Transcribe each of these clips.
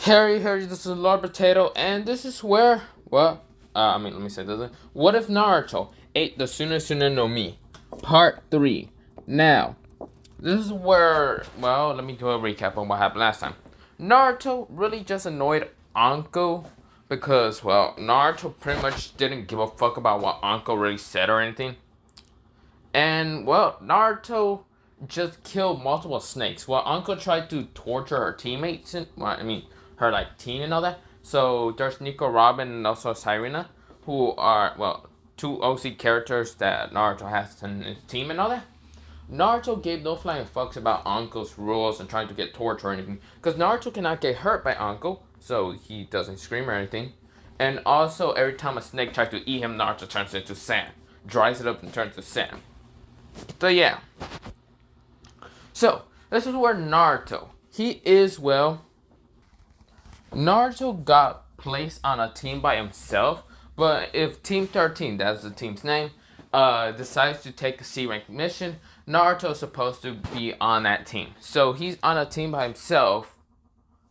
Harry, this is Lord Potato, and this is where, let me say this. What if Naruto ate the Suna no Mi? Part 3. Now, this is where, let me do a recap on what happened last time. Naruto really just annoyed Anko because, Naruto pretty much didn't give a fuck about what Anko really said or anything. And, Naruto just killed multiple snakes. Well, Anko tried to torture her teammates, her, team and all that. So, there's Nico Robin and also Sirena, who are, two OC characters that Naruto has in his team and all that. Naruto gave no flying fucks about Anko's rules and trying to get tortured or anything. Because Naruto cannot get hurt by Anko, so he doesn't scream or anything. And also, every time a snake tries to eat him, Naruto turns it into sand. Dries it up and turns it to sand. So yeah. So, this is where Naruto. Naruto got placed on a team by himself. But if Team 13, that's the team's name, decides to take a C-rank mission, Naruto is supposed to be on that team. So he's on a team by himself.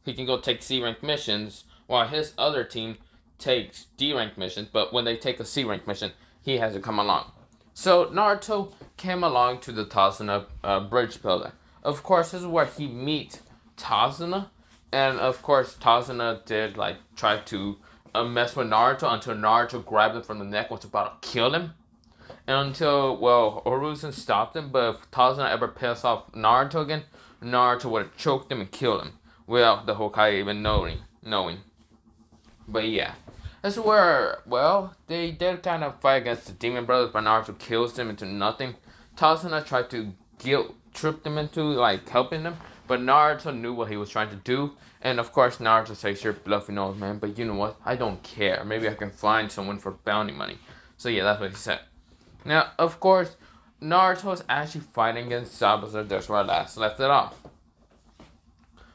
He can go take C-rank missions, while his other team takes D-rank missions. But when they take a C-rank mission, he has to come along. So Naruto came along to the Tazuna bridge builder. Of course, this is where he meets Tazuna. And of course, Tazuna did try to mess with Naruto until Naruto grabbed him from the neck, was about to kill him. And until, Hiruzen stopped him, but if Tazuna ever pissed off Naruto again, Naruto would have choked him and killed him without the Hokage even knowing. But yeah. That's where, they did kind of fight against the Demon Brothers, but Naruto kills them into nothing. Tazuna tried to guilt trip them into, helping them, but Naruto knew what he was trying to do. And of course, Naruto says, "You're bluffing, old man, but you know what? I don't care. Maybe I can find someone for bounty money." So yeah, that's what he said. Now, of course, Naruto is actually fighting against Zabuza. That's where I last left it off.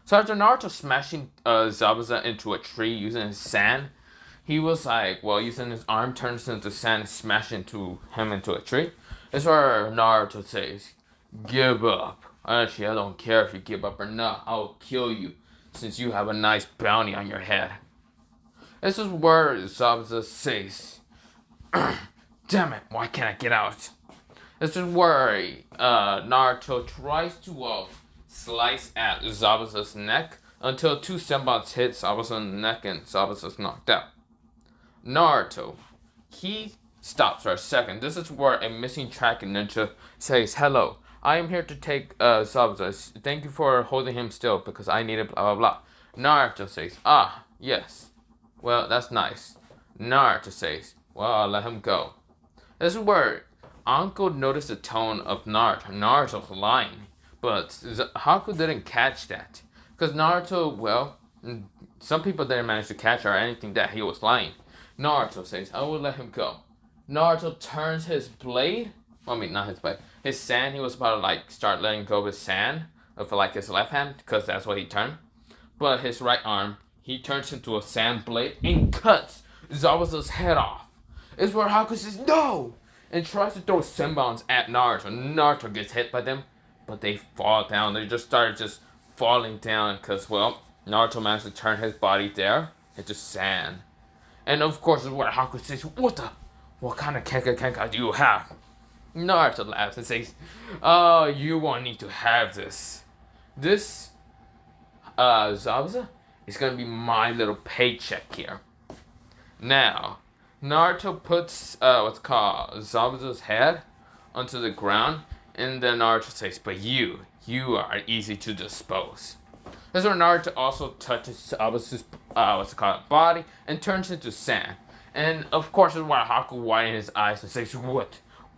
So after Naruto smashing Zabuza into a tree using his sand, he was using his arm, turns into sand, and smash him into a tree. That's where Naruto says, "Give up. Actually, I don't care if you give up or not. I will kill you, since you have a nice bounty on your head." This is where Zabuza says, "Damn it, why can't I get out?" This is where Naruto tries to slice at Zabuza's neck until two senbons hit Zabuza in the neck and Zabuza's knocked out. Naruto, he stops for a second. This is where a missing track ninja says, "Hello, I am here to take Zabuza. Thank you for holding him still because I need it, blah blah blah." Naruto says, "Ah, yes. Well, that's nice." Naruto says, "Well, I'll let him go." This is where Anko noticed the tone of Naruto. Naruto's lying. But Haku didn't catch that. Because Naruto, some people didn't manage to catch or anything that he was lying. Naruto says, "I will let him go." Naruto turns his blade. Not his blade. His sand, he was about to start letting go of his sand. Of his left hand. Because that's what he turned. But his right arm, he turns into a sand blade and cuts Zabuza's head off. It's where Haku says, "No!" And tries to throw senbons at Naruto. Naruto gets hit by them, but they fall down. They just started falling down because, Naruto managed to turn his body there into sand. And of course, it's where Haku says, "What kind of Kenka do you have?" Naruto laughs and says, "Oh, you won't need to have this. This, Zabuza, is gonna be my little paycheck here." Now, Naruto puts Zabuza's head onto the ground, and then Naruto says, "But you are easy to dispose." This is where Naruto also touches Zabuza's body and turns into sand. And of course, this is where Haku widens his eyes and says,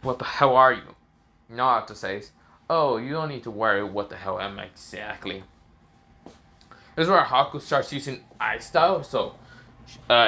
What the hell are you?" Naruto says, "Oh, you don't need to worry what the hell am I exactly." This is where Haku starts using Ice Style, so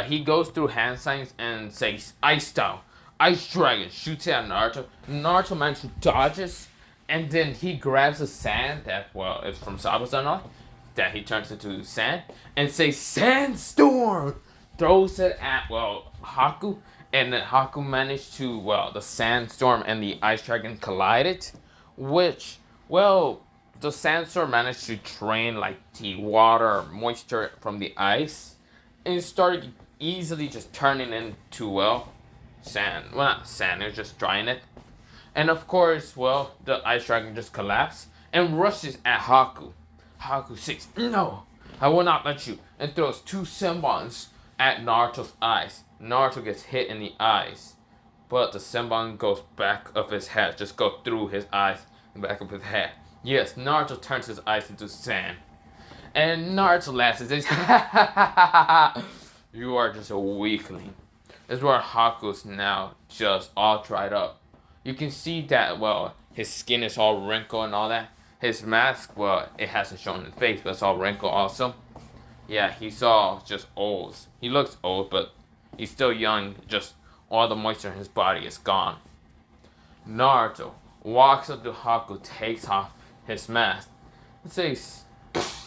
he goes through hand signs and says, "Ice Style, Ice Dragon," shoots it at Naruto. Naruto manages to dodges, and then he grabs the sand that, is from Zabuza and all, that he turns into sand, and says, "Sandstorm!" Throws it at, Haku, and then Haku managed to, the sandstorm and the ice dragon collided, which, the sandstorm managed to drain like the water or moisture from the ice, and it started easily just turning into, well, sand. Well, not sand, it was just drying it. And of course, well, the ice dragon just collapsed and rushes at Haku. Haku says, "No, I will not let you," and throws two senbons at Naruto's eyes. Naruto gets hit in the eyes, but the senbon goes back of his head, just go through his eyes and back of his head. Yes, Naruto turns his eyes into sand. And Naruto laughs and says, "Ha ha ha ha ha! You are just a weakling." This is where Haku's now just all dried up. You can see that, well, his skin is all wrinkled and all that. His mask, well, it hasn't shown his face, but it's all wrinkled also. Yeah, he's all just old. He looks old, but he's still young. Just all the moisture in his body is gone. Naruto walks up to Haku, takes off his mask, and says,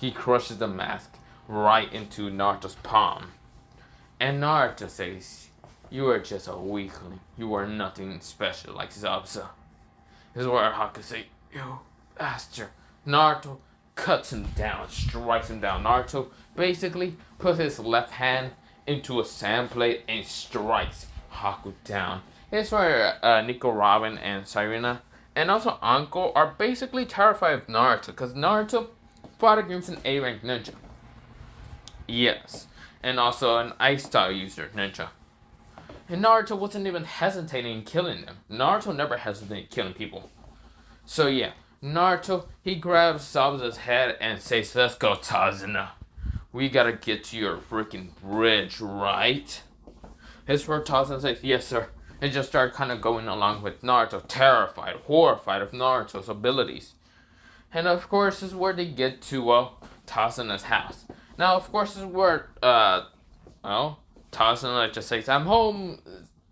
he crushes the mask right into Naruto's palm. And Naruto says, "You are just a weakling. You are nothing special like Zabuza." This is where Haku says, "You bastard." Naruto cuts him down, strikes him down. Naruto basically puts his left hand into a sand plate and strikes Haku down. This is where Nico Robin and Sirena and also Anko are basically terrified of Naruto because Naruto fought against an A-rank ninja. Yes, and also an ice-style user ninja. And Naruto wasn't even hesitating in killing them. Naruto never hesitated killing people. So yeah, Naruto, he grabs Zabuza's head and says, "Let's go, Tazuna. We gotta get to your freaking bridge, right?" His word Tazuna says, "Yes, sir." And just started kind of going along with Naruto, terrified, horrified of Naruto's abilities. And of course, this is where they get to, well, Tazuna's house. Now, of course, this is where, well, Tazuna just says, "I'm home,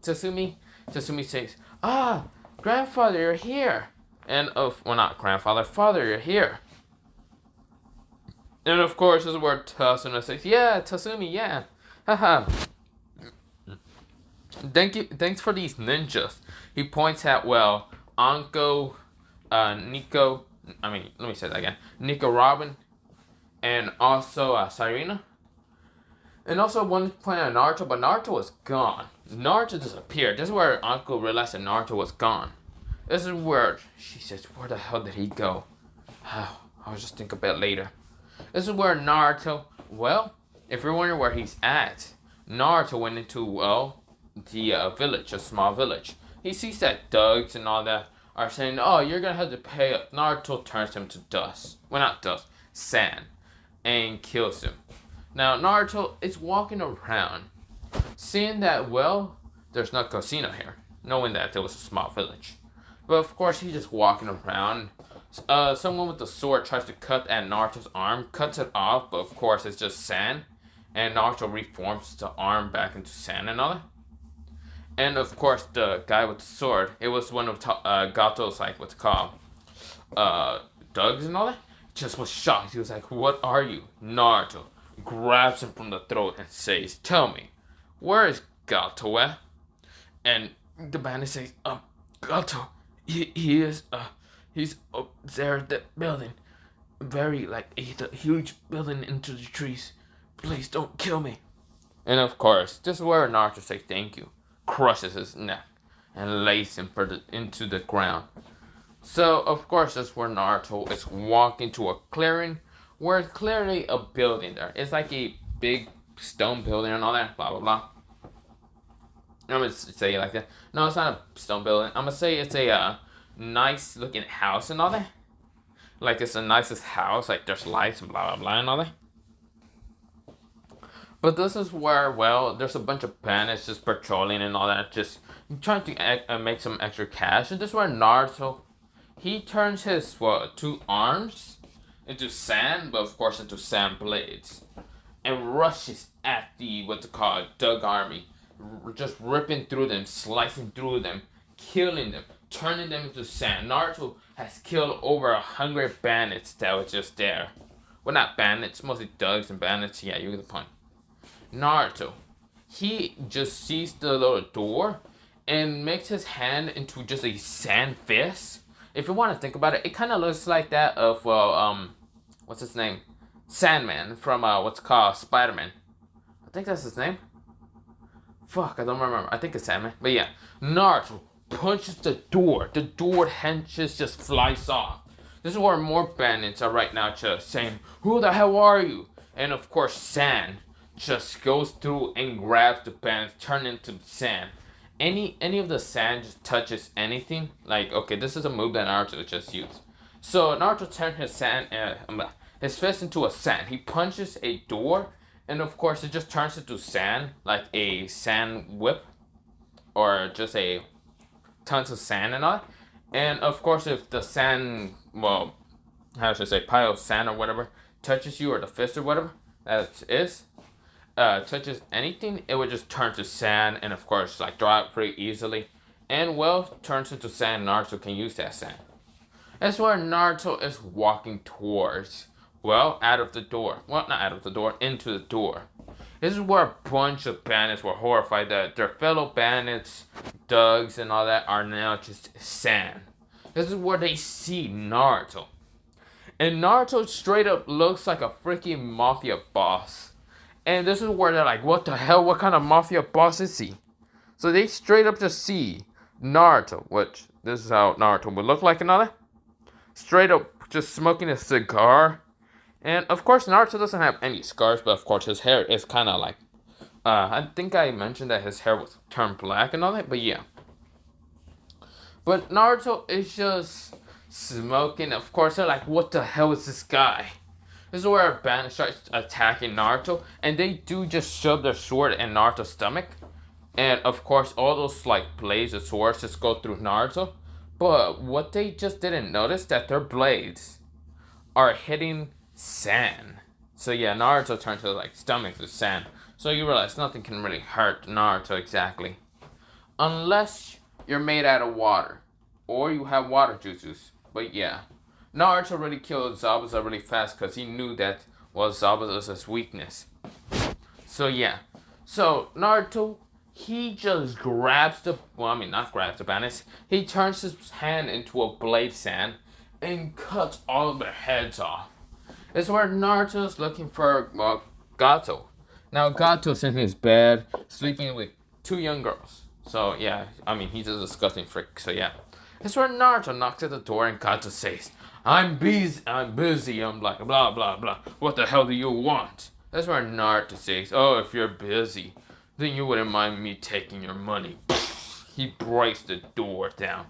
Tatsumi." Tatsumi says, "Ah, grandfather, you're here." And well, not grandfather, father, you're here. And of course, this is where Tazuna says, "Yeah, Tatsumi, yeah. Haha. Thanks for these ninjas." He points at, well, Anko, Nico, let me say that again. Nico Robin, and also Sirena. And also one point at Naruto, but Naruto was gone. Naruto disappeared. This is where Anko realized that Naruto was gone. This is where she says, "Where the hell did he go?" I'll just think about it later. This is where Naruto, well, if you're wondering where he's at, Naruto went into, well, the village, a small village. He sees that thugs and all that are saying, "Oh, you're gonna have to pay up." Naruto turns him to dust. Well, not dust, sand, and kills him. Now, Naruto is walking around, seeing that, well, there's no casino here, knowing that there was a small village. But of course, he's just walking around. Someone with a sword tries to cut at Naruto's arm, cuts it off, but of course, it's just sand. And Naruto reforms the arm back into sand and all that. And of course, the guy with the sword, it was one of Gato's, like, what's it called, thugs and all that, just was shocked. He was like, "What are you?" Naruto grabs him from the throat and says, "Tell me, where is Gato at?" And the bandit says, "Gato, he is, he's up there at that building. Very, like, he's a huge building into the trees. Please don't kill me." And of course, this is where Naruto says thank you, crushes his neck, and lays him into the ground. So, of course, that's where Naruto is walking to a clearing where it's clearly a building there. It's like a big stone building and all that, blah, blah, blah. I'm going to say it like that. No, it's not a stone building. I'm going to say it's a nice looking house and all that. Like, it's the nicest house. Like, there's lights and blah, blah, blah and all that. But this is where, well, there's a bunch of bandits just patrolling and all that. Just trying to make some extra cash. And this is where Naruto, he turns his, well, two arms into sand, but of course into sand blades, and rushes at the, what's it called, Doug army, just ripping through them, slicing through them, killing them, turning them into sand. Naruto has killed over 100 bandits that were just there. Well, not bandits, mostly thugs and bandits. Yeah, you get the point. Naruto, he just sees the little door and makes his hand into just a sand fist If you want to think about it, it kind of looks like that of what's his name, Sandman from what's called Spider-Man. I think that's his name. Fuck, I don't remember. I think it's Sandman. But yeah, Naruto punches the door. The door hinges just flies off. This is where more bandits are right now just saying, "Who the hell are you?" And of course, sand just goes through and grabs the bandits, turn into sand. Any of the sand just touches anything. Like, okay, this is a move that Naruto just used. So Naruto turned his fist into a sand. He punches a door, and of course, it just turns into sand, like a sand whip, or just a tons of sand and all. And of course, if the sand, well, how should I say, pile of sand or whatever, touches you, or the fist or whatever that is, touches anything, it would just turn to sand, and of course, like, draw it pretty easily. And well, turns into sand. Naruto can use that sand. That's where Naruto is walking towards. Well, out of the door. Well, not out of the door, into the door. This is where a bunch of bandits were horrified that their fellow bandits, thugs, and all that are now just sand. This is where they see Naruto. And Naruto straight up looks like a freaking mafia boss. And this is where they're like, what the hell? What kind of mafia boss is he? So they straight up just see Naruto, which this is how Naruto would look like and all that. Straight up just smoking a cigar. And of course, Naruto doesn't have any scars, but of course his hair is kind of like, I think I mentioned that his hair was turned black and all that, but yeah. But Naruto is just smoking. Of course, they're like, what the hell is this guy? This is where a bandit starts attacking Naruto, and they do just shove their sword in Naruto's stomach. And of course, all those like blades of swords just go through Naruto. But what they just didn't notice, that their blades are hitting sand. So yeah, Naruto turned to like stomach to sand. So you realize nothing can really hurt Naruto exactly. Unless you're made out of water. Or you have water jutsus. But yeah. Naruto really killed Zabuza really fast because he knew that was Zabuza's weakness. So yeah. So Naruto, he just grabs the, well, I mean not grabs the bandits. He turns his hand into a blade sand and cuts all of their heads off. It's where Naruto's looking for, well, Gato. Now Gato's in his bed, sleeping with two young girls. So yeah, I mean, he's a disgusting freak, so yeah. It's where Naruto knocks at the door and Gato says, I'm busy, I'm like, blah, blah, blah. What the hell do you want? That's where Naruto says, oh, if you're busy, then you wouldn't mind me taking your money. He breaks the door down.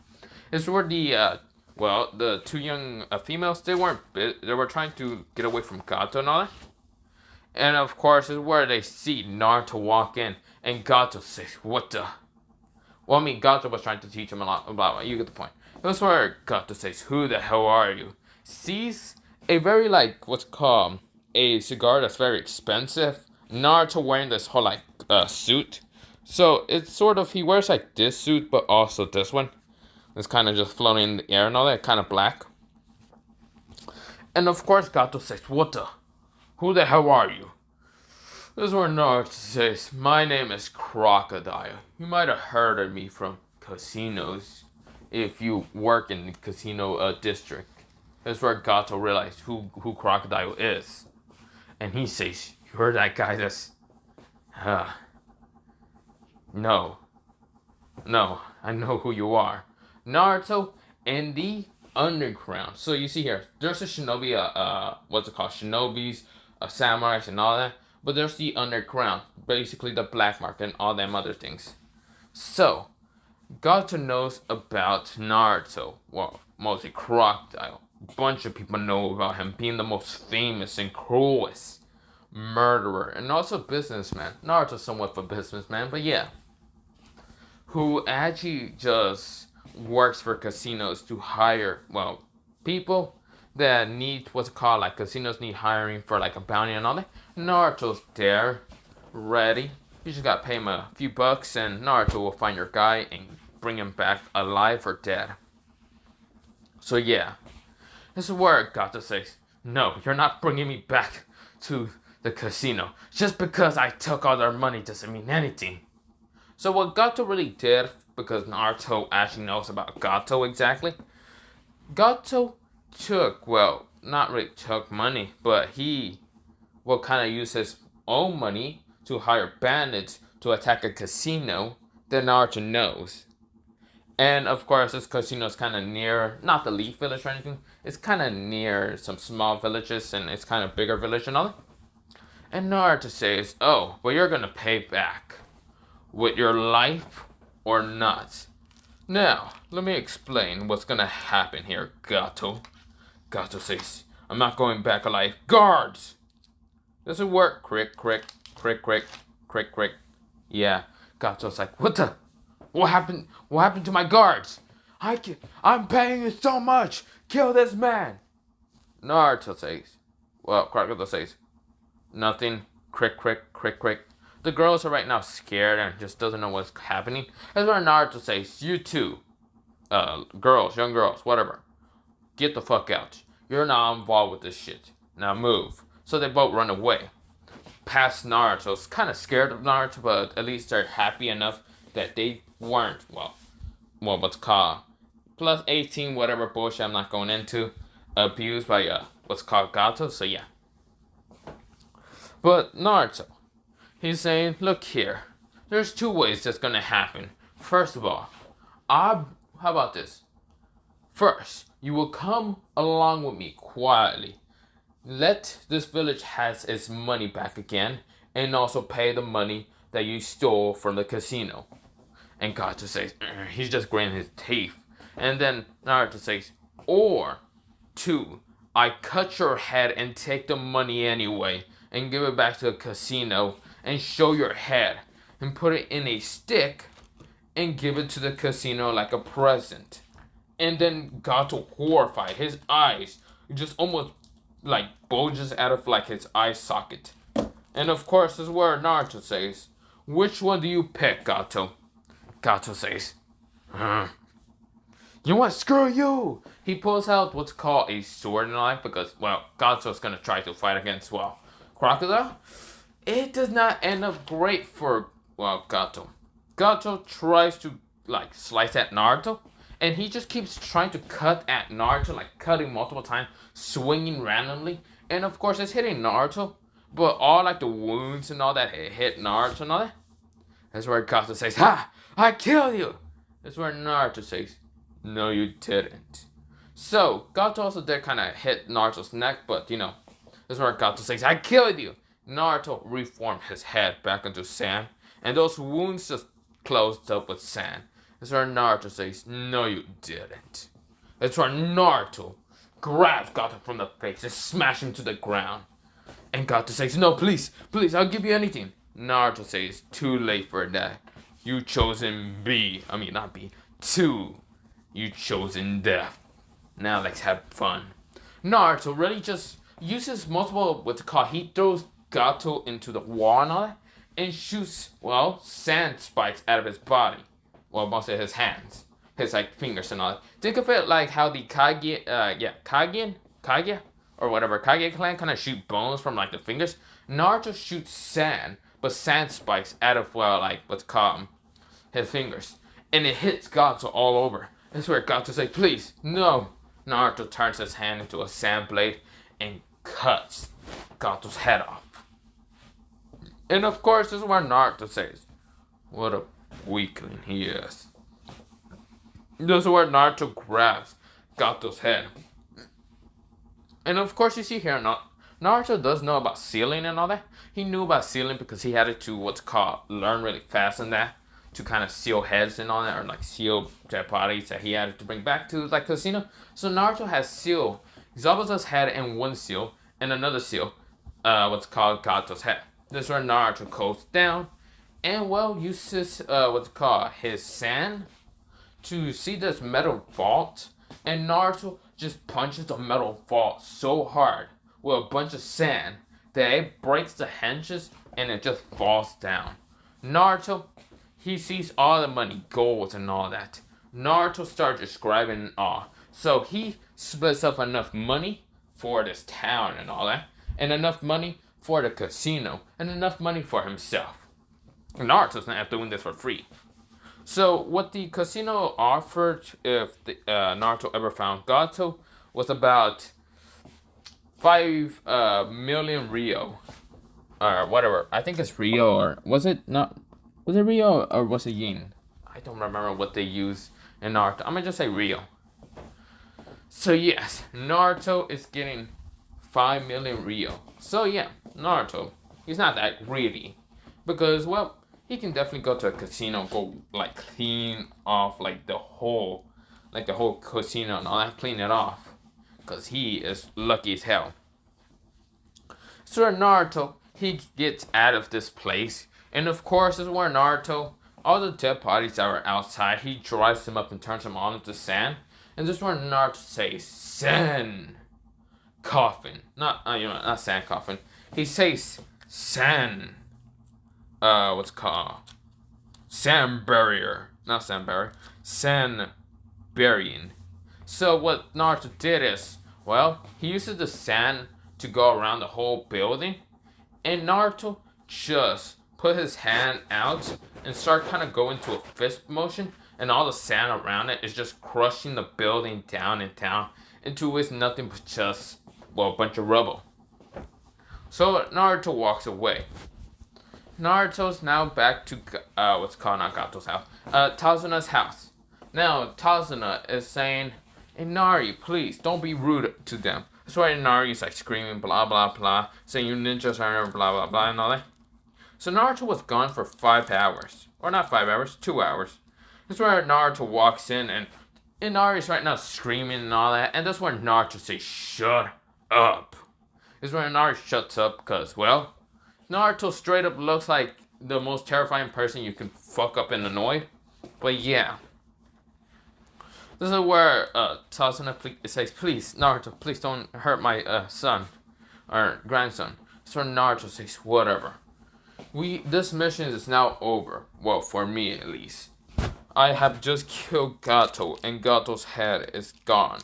It's where the two young females, they were trying to get away from Gato and all that. And of course, it's where they see Naruto walk in, and Gato says, what the? Well, I mean, Gato was trying to teach him a lot about, you get the point. That's where Gato says, who the hell are you? Sees a very, like, what's called, a cigar that's very expensive. Naruto wearing this whole, like, suit. So, it's sort of, he wears, like, this suit, but also this one. It's kind of just floating in the air and all that, kind of black. And of course, Gato says, what the? Who the hell are you? This is where Naruto says, my name is Crocodile. You might have heard of me from casinos if you work in the casino district. This is where Gato realized who Crocodile is. And he says, you heard that guy that's... No, I know who you are. Naruto in the underground. So you see here, there's a shinobi, what's it called? Shinobis, samurais, and all that. But there's the underground, basically the black market and all them other things. So, Gato knows about Naruto. Well, mostly Crocodile. A bunch of people know about him being the most famous and cruelest murderer. And also businessman. Naruto's somewhat of a businessman, but yeah. Who actually just works for casinos to hire, well, people that need what's it called, like casinos need hiring for like a bounty and all that. Naruto's there, ready. You just gotta pay him a few bucks and Naruto will find your guy and bring him back alive or dead. So yeah, this is where Gato says, no, you're not bringing me back to the casino. Just because I took all their money doesn't mean anything. So what Gato really did, because Naruto actually knows about Gato exactly, Gato took, well, not really took money, but he will kind of use his own money to hire bandits to attack a casino that Naruto knows. And of course, this casino is kind of near, not the Leaf Village or anything. It's kind of near some small villages, and it's kind of bigger village and all that. And Naruto says, "Oh, but you're gonna pay back with your life or not." Now, let me explain what's gonna happen here, Gato. Gato says, "I'm not going back alive. Guards!" Does it work? Crick, crick, crick, crick, crick, crick. Yeah, Gato's like, "What the? What happened? What happened to my guards? I'm paying you so much. Kill this man." Naruto says, well, Crocodile says, "Nothing." Crick, crick, crick, crick. The girls are right now scared and just doesn't know what's happening. That's where Naruto says, "You two, girls, young girls, whatever, get the fuck out. You're not involved with this shit. Now move." So they both run away. Past Naruto's kind of scared of Naruto, but at least they're happy enough that they weren't, well, what's called plus 18, whatever bullshit I'm not going into, abused by what's called Gato. So yeah. But Naruto, he's saying, "Look here, there's two ways that's gonna happen. First of all, how about this? First, you will come along with me quietly. Let this village has its money back again, and also pay the money that you stole from the casino." And Gato says, he's just grinding his teeth. And then Naruto says, "Or two, I cut your head and take the money anyway, and give it back to the casino, and show your head, and put it in a stick, and give it to the casino like a present." And then Gato, horrified, his eyes just almost like bulges out of like his eye socket. And of course, this is where Naruto says, "Which one do you pick, Gato?" Gato says, "You want screw you." He pulls out what's called a sword and all that because, well, Gato's gonna try to fight against, well, Crocodile. It does not end up great for, well, Gato. Gato tries to like slice at Naruto, and he just keeps trying to cut at Naruto, like cutting multiple times, swinging randomly. And of course, it's hitting Naruto, but all like the wounds and all that hit Naruto and all that. That's where Gato says, "Ha! I killed you!" That's where Naruto says, "No, you didn't." So, Gato also did kind of hit Naruto's neck, but that's where Gato says, "I killed you!" Naruto reformed his head back into sand, and those wounds just closed up with sand. That's where Naruto says, "No, you didn't." That's where Naruto grabs Gato from the face and smashes him to the ground. And Gato says, "No, please, please, I'll give you anything." Naruto says, "Too late for that. You chosen not B, 2. You chosen death. Now let's have fun." Naruto really just uses multiple, what's it called, he throws Gato into the wall and all that, and shoots, well, sand spikes out of his body. Well, mostly his hands. His, like, fingers and all that. Think of it like how the Kage, or whatever, Kage clan kind of shoot bones from, like, the fingers. Naruto shoots sand, but sand spikes out of, well, like, what's called, his fingers. And it hits Gato all over. That's where Gato says, "Please, no." Naruto turns his hand into a sand blade and cuts Gato's head off. And of course, this is where Naruto says, "What a weakling he is." This is where Naruto grabs Gato's head. And of course, you see here, Naruto does know about sealing and all that. He knew about sealing because he had to, what's called, learn really fast in that, to kind of seal heads and all that, or like seal dead bodies that he had to bring back to like casino. So Naruto has sealed Zabuza's head in one seal, and another seal, what's called Gato's head. This is where Naruto goes down, and well, uses what's called his sand to see this metal vault, and Naruto just punches the metal vault so hard with a bunch of sand that it breaks the hinges and it just falls down. Naruto, he sees all the money, gold and all that. Naruto starts describing in awe. So he splits up enough money for this town and all that, and enough money for the casino, and enough money for himself. Naruto's not doing this for free. So what the casino offered, if the, Naruto ever found Gato, was about 5 million Rio or whatever. I think it's Rio, or was it not? Was it Rio or was it Yin? I don't remember what they use in Naruto. I'm gonna just say Rio. So yes, Naruto is getting 5 million Rio. So yeah, Naruto, he's not that greedy, because well, he can definitely go to a casino, go like clean off like the whole casino and all that, clean it off, cause he is lucky as hell. So Naruto, he gets out of this place, and of course, this is where Naruto, all the dead bodies that are outside, he drives them up and turns them all into sand, and this is where Naruto says, "Sand coffin," not sand coffin. He says sand. What's it called? Sand barrier, not sand barrier. Sand burying. So what Naruto did is, well, he uses the sand to go around the whole building, and Naruto just put his hand out and start kind of going to a fist motion, and all the sand around it is just crushing the building down and down into it's nothing but just, well, a bunch of rubble. So Naruto walks away. Naruto's now back to what's called not Gato's house, Tazuna's house. Now Tazuna is saying, "Inari, please don't be rude to them." That's why Inari's like screaming blah blah blah, saying you ninjas are blah blah blah and all that. So Naruto was gone for 5 hours, or not 5 hours, 2 hours. That's where Naruto walks in, and Inari's right now screaming and all that, and that's where Naruto says, "Shut up." This is where Naruto shuts up because, well, Naruto straight up looks like the most terrifying person you can fuck up and annoy. But yeah. This is where Tazuna says, "Please, Naruto, please don't hurt my son or grandson." So Naruto says, "Whatever. This mission is now over. Well, for me at least. I have just killed Gato, and Gato's head is gone.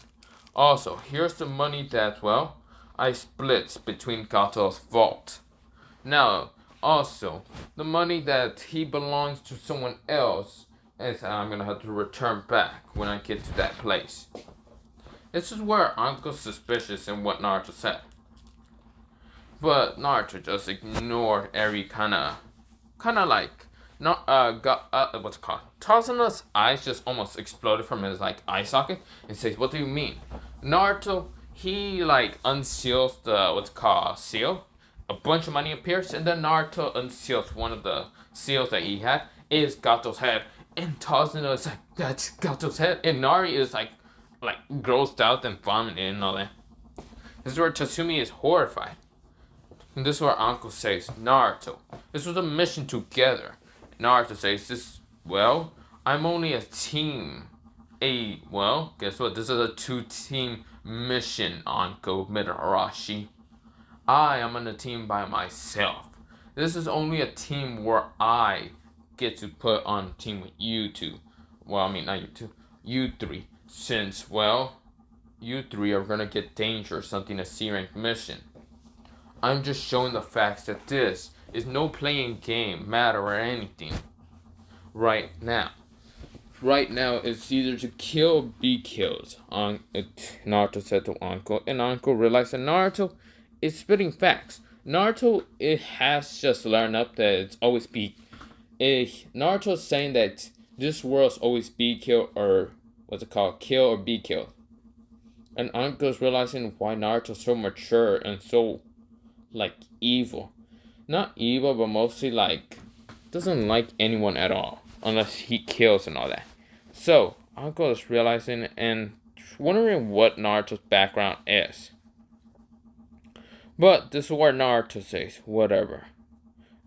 Also, here's the money that, well, I split between Gato's vault. Now, also, the money that he belongs to someone else is I'm gonna have to return back when I get to that place." This is where Uncle's suspicious in what Naruto said. But Naruto just ignored every kind of like, not what's it called? Tazuna's eyes just almost exploded from his like eye socket and says, "What do you mean?" Naruto, he like unseals the what's it called seal. A bunch of money appears, and then Naruto unseals one of the seals that he had. Is Gato's head, and Tazuna is like, "That's Gato's head," and Nari is like grossed out and vomiting and all that. This is where Tatsumi is horrified. And this is where Uncle says, "Naruto, this was a mission together." Naruto says, well, I'm only a team. Well, guess what? This is a 2-team mission, Uncle Mitarashi. I am on a team by myself. This is only a team where I get to put on a team with you two. Well, I mean, not you two. You three. Since, well, you three are gonna get danger or something, a C-rank mission. I'm just showing the facts that this is no playing game, matter or anything. Right now. Right now, it's either to kill or be killed. Naruto said to Uncle, and Uncle realized that Naruto is spitting facts. Naruto, it has just learned up that it's always be. Naruto's saying that this world's always be killed, or what's it called, kill or be killed. And Uncle's realizing why Naruto's so mature and so like evil. Not evil, but mostly like doesn't like anyone at all unless he kills and all that. So Uncle is realizing and wondering what Naruto's background is. But this is where Naruto says, "Whatever.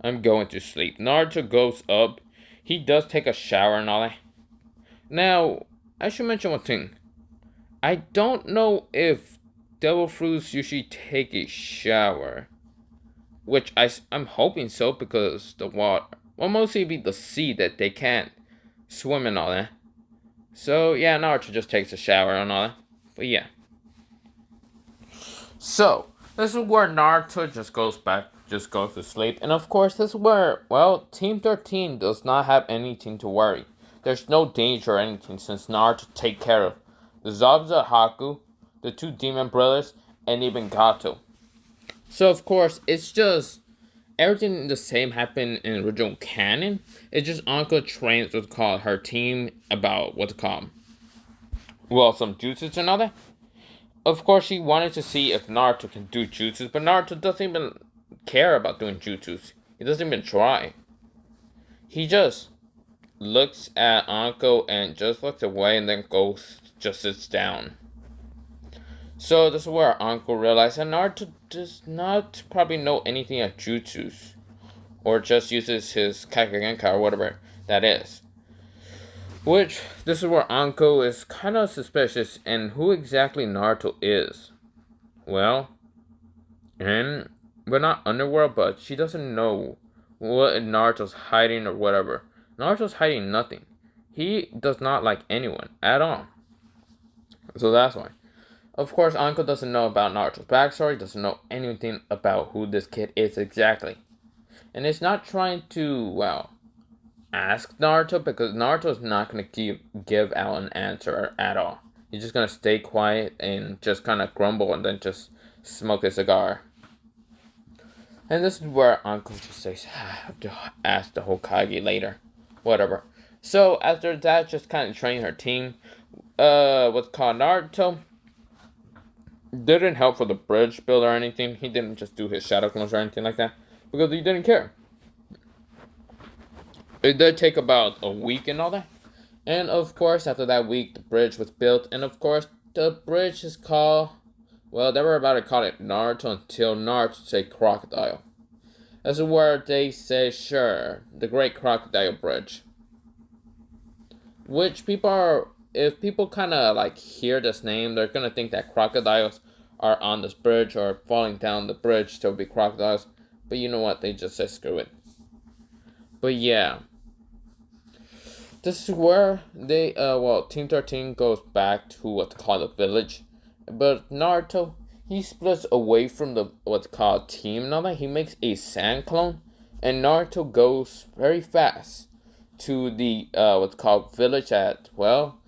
I'm going to sleep." Naruto goes up. He does take a shower and all that. Now, I should mention one thing. I don't know if devil fruits usually take a shower. Which I'm hoping so, because the water will mostly be the sea that they can't swim and all that. So yeah, Naruto just takes a shower and all that. But yeah. So this is where Naruto just goes to sleep. And of course, this is where, well, Team 13 does not have anything to worry. there's no danger or anything since Naruto take care of the Zabuza and Haku, the two demon brothers, and even Gato. So of course, it's just everything the same happened in original canon. It's just Anko trains what's called her team about what's called, well, some jutsus and all that. Of course, she wanted to see if Naruto can do jutsus, but Naruto doesn't even care about doing jutsus. He doesn't even try. He just looks at Anko and just looks away and then just sits down. So this is where Anko realized that Naruto does not probably know anything of jutsus, or just uses his Kagegenkai or whatever that is. Which, this is where Anko is kind of suspicious in who exactly Naruto is. Well, and we're not underworld, but she doesn't know what Naruto's hiding or whatever. Naruto's hiding nothing. He does not like anyone at all. So that's why. Of course, Anko doesn't know about Naruto's backstory, doesn't know anything about who this kid is exactly. And it's not trying to, well, ask Naruto, because Naruto's not going to give out an answer at all. He's just going to stay quiet and just kind of grumble and then just smoke a cigar. And this is where Anko just says, I have to ask the Hokage later. Whatever. So after that, just kind of training her team. What's called Naruto didn't help for the bridge build or anything. He didn't just do his shadow clones or anything like that, because he didn't care. It did take about a week and all that. And of course, after that week, the bridge was built. And of course, the bridge is called, well, they were about to call it Naruto until Naruto said crocodile. That's where they say, sure, the Great Crocodile Bridge. Which people are, if people kind of like hear this name, they're going to think that crocodiles are on this bridge or falling down the bridge to be crocodiles. But you know what? They just say screw it. But yeah. This is where they, Team 13 goes back to what's called a village. But Naruto, he splits away from the what's called team now that he makes a sand clone. And Naruto goes very fast to the, what's called village at, well,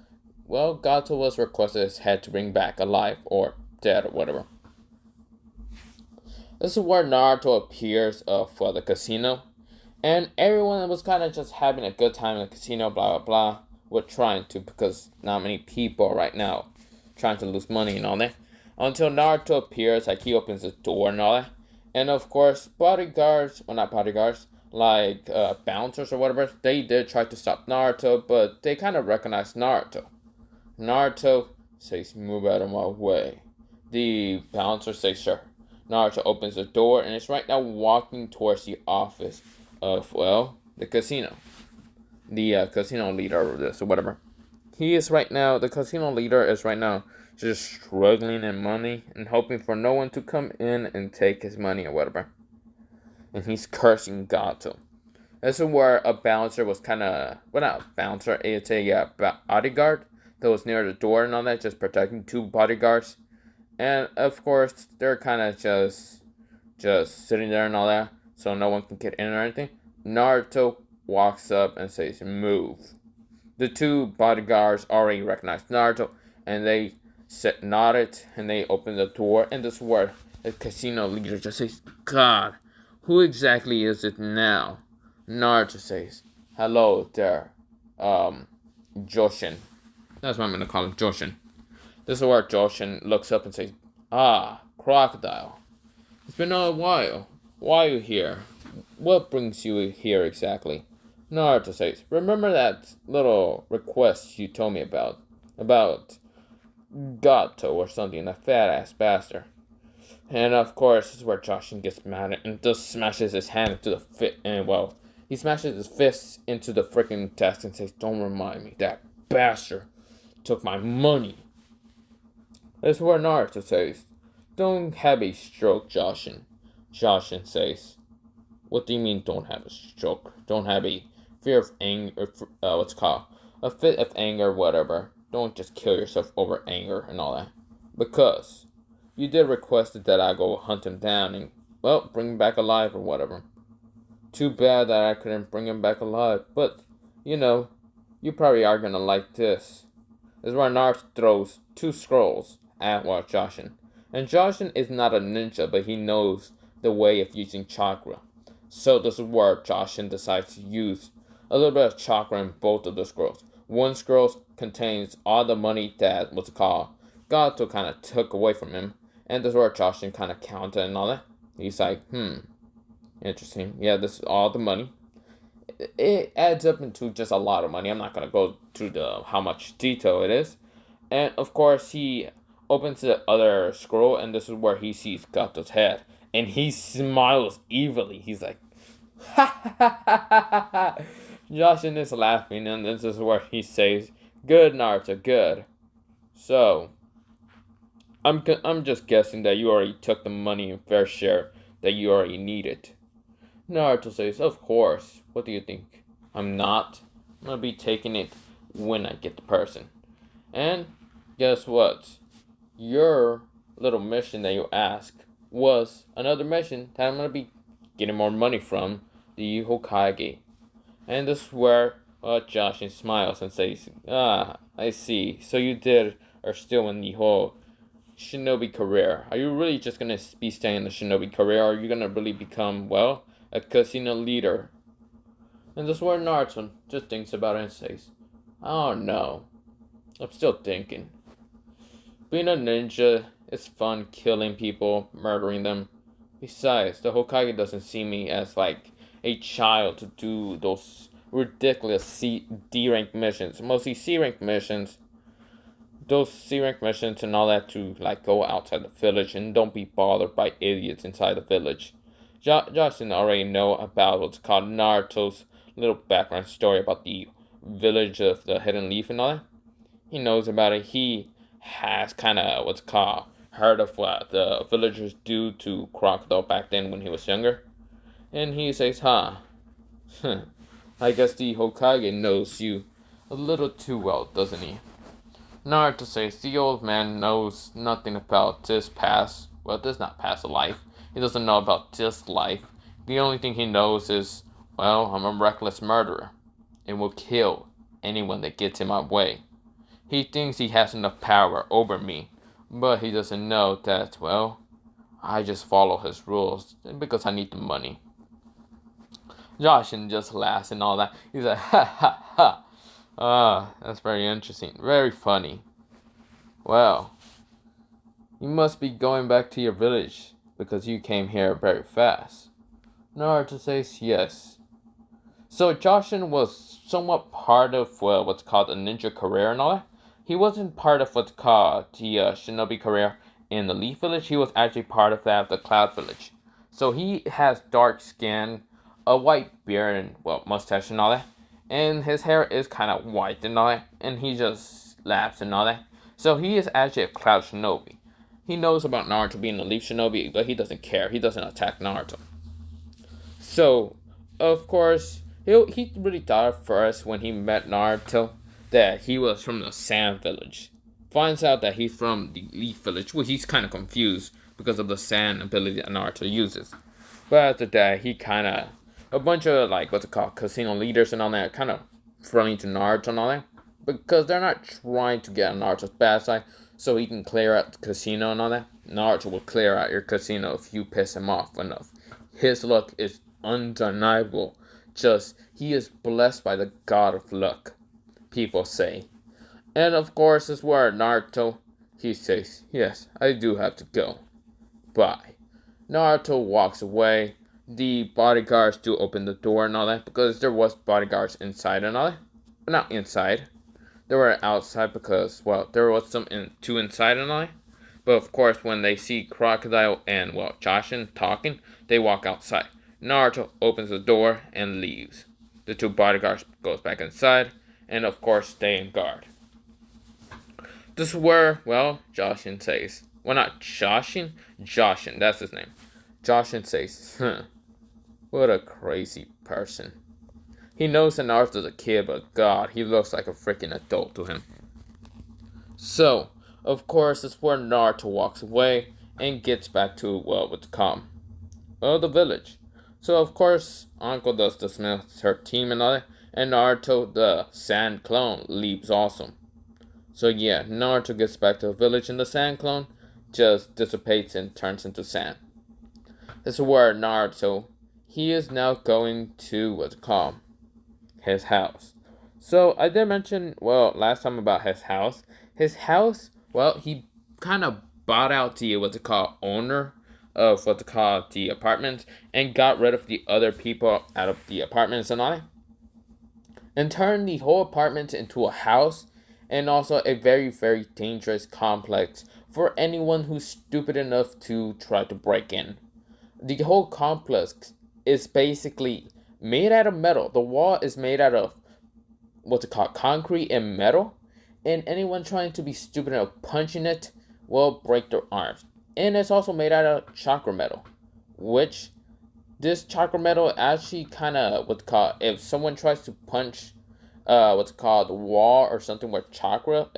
Gato was requested his head to bring back alive or dead or whatever. This is where Naruto appears for the casino. And everyone was kind of just having a good time in the casino, blah, blah, blah. We're trying to, because not many people right now trying to lose money and all that. Until Naruto appears, like he opens the door and all that. And of course, bodyguards, well not bodyguards, like bouncers or whatever, they did try to stop Naruto, but they kind of recognize Naruto. Naruto says, move out of my way. The bouncer says, sure. Naruto opens the door and is right now walking towards the office of, well, the casino. The casino leader of this or whatever. The casino leader is right now just struggling in money and hoping for no one to come in and take his money or whatever. And he's cursing Gato. This is where a bouncer was kind of, well, not a bouncer, it's a bodyguard that was near the door and all that, just protecting two bodyguards. And of course, they're kind of just sitting there and all that, so no one can get in or anything. Naruto walks up and says, move. The two bodyguards already recognize Naruto, and they nodded, and they open the door, and this is where the casino leader just says, God, who exactly is it now? Naruto says, hello there, Joshin. That's what I'm going to call him, Joshin. This is where Joshin looks up and says, crocodile. It's been a while. Why are you here? What brings you here exactly? Naruto says, remember that little request you told me about Gato or something, that fat-ass bastard. And of course, this is where Joshin gets mad and just smashes his hand into the fit, and well, he smashes his fists into the freaking desk and says, don't remind me, that bastard took my money. This is where Naruto says, don't have a stroke, Joshin. Joshin says, what do you mean don't have a stroke? Don't have a fear of anger, a fit of anger, whatever. Don't just kill yourself over anger and all that. Because you did request that I go hunt him down and, well, bring him back alive or whatever. Too bad that I couldn't bring him back alive, but, you You probably are gonna like this. This is where Naruto throws 2 scrolls at Joshin. And Joshin is not a ninja, but he knows the way of using chakra. So this is where Joshin decides to use a little bit of chakra in both of the scrolls. One scroll contains all the money that what's it called Gato kind of took away from him, and this is where Joshin kind of counted and all that. He's like, interesting. Yeah, this is all the money. It adds up into just a lot of money. I'm not gonna go through the how much detail it is, and of course he opens the other scroll, and this is where he sees Gato's head, and he smiles evilly. He's like, ha ha ha ha ha. Joshin is laughing, and this is where he says, "Good, Naruto, good." So, I'm just guessing that you already took the money in fair share that you already needed. Naruto says, "Of course. What do you think? I'm not. I'm gonna be taking it when I get the person." And guess what? Your little mission that you asked was another mission that I'm gonna be getting more money from the Hokage. And this is where Joshin smiles and says, "Ah, I see. So you are still in the whole shinobi career. Are you really just gonna be staying in the shinobi career, or are you gonna really become, well, a casino leader?" And this is where Naruto just thinks about it and says, "I don't know. I'm still thinking. Being a ninja, it's fun killing people, murdering them. Besides, the Hokage doesn't see me as like a child to do those ridiculous D rank missions. Mostly C rank missions. Those C rank missions and all that to like go outside the village and don't be bothered by idiots inside the village." Justin already know about what's called Naruto's little background story about the village of the Hidden Leaf and all that. He knows about it. He has kind of what's called heard of what the villagers do to Crocodile back then when he was younger. And he says, I guess the Hokage knows you a little too well, doesn't he?" Naruto says the old man knows nothing about this past. Well, this not past life. He doesn't know about this life. The only thing he knows is, well, I'm a reckless murderer and will kill anyone that gets in my way. He thinks he has enough power over me, but he doesn't know that, well, I just follow his rules because I need the money. Joshin just laughs and all that. He's like, ha ha ha. That's very interesting. Very funny. Well, you must be going back to your village because you came here very fast. Naruto says yes. So Joshin was somewhat part of what's called a ninja career and all that. He wasn't part of what's called the shinobi career in the Leaf Village. He was actually part of that of the Cloud Village. So he has dark skin, a white beard, and, well, mustache and all that. And his hair is kind of white and all that. And he just laughs and all that. So he is actually a Cloud Shinobi. He knows about Naruto being a Leaf Shinobi, but he doesn't care. He doesn't attack Naruto. So, of course, he really thought at first when he met Naruto that he was from the Sand Village. Finds out that he's from the Leaf Village. Well, he's kind of confused because of the sand ability that Naruto uses. But after that, he kind of, a bunch of, like, what's it called, casino leaders and all that, kind of friendly to Naruto and all that. Because they're not trying to get on Naruto's bad side, so he can clear out the casino and all that. Naruto will clear out your casino if you piss him off enough. His luck is undeniable. Just, he is blessed by the god of luck, people say. And of course, as where Naruto, he says, yes, I do have to go. Bye. Naruto walks away. The bodyguards do open the door and all that, because there was bodyguards inside and all that. But not inside. They were outside because, well, there was some two inside and all that. But of course, when they see Crocodile and, well, Joshin talking, they walk outside. Naruto opens the door and leaves. The two bodyguards goes back inside, and of course stay in guard. This is where, well, Joshin says, well, not Joshin, that's his name. Joshin says, what a crazy person. He knows that Naruto's a kid, but God, he looks like a freaking adult to him. So, of course, this is where Naruto walks away and gets back to, well, what's called, well, the village. So, of course, Uncle does dismiss her team and all that, and Naruto, the sand clone, leaves also. So yeah, Naruto gets back to the village and the sand clone just dissipates and turns into sand. This is where Naruto, he is now going to what's it called? His house. So I did mention, well, last time about his house. His house, well, he kind of bought out the what's it called owner of what's it called the apartments and got rid of the other people out of the apartments and all that. And turned the whole apartment into a house and also a very, very dangerous complex for anyone who's stupid enough to try to break in. The whole complex is basically made out of metal. The wall is made out of what's it called, concrete and metal. And anyone trying to be stupid enough punching it will break their arms. And it's also made out of chakra metal, which this chakra metal actually kind of what's called, if someone tries to punch what's called the wall or something with chakra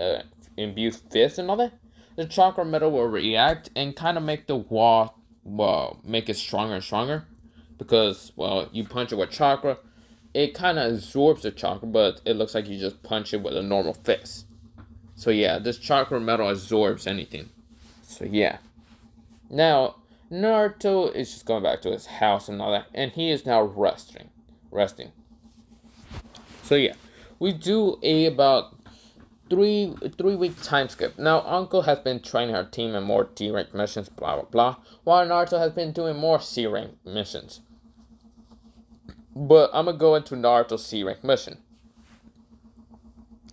imbued fists and all that, the chakra metal will react and kind of make the wall, well, make it stronger and stronger, because, well, you punch it with chakra, it kind of absorbs the chakra, but it looks like you just punch it with a normal fist. So yeah, this chakra metal absorbs anything. So yeah. Now, Naruto is just going back to his house and all that, and he is now resting. So yeah, we do a about three-week time skip. Now, Uncle has been training her team in more D rank missions, blah blah blah, while Naruto has been doing more C rank missions. But I'm gonna go into Naruto's C rank mission.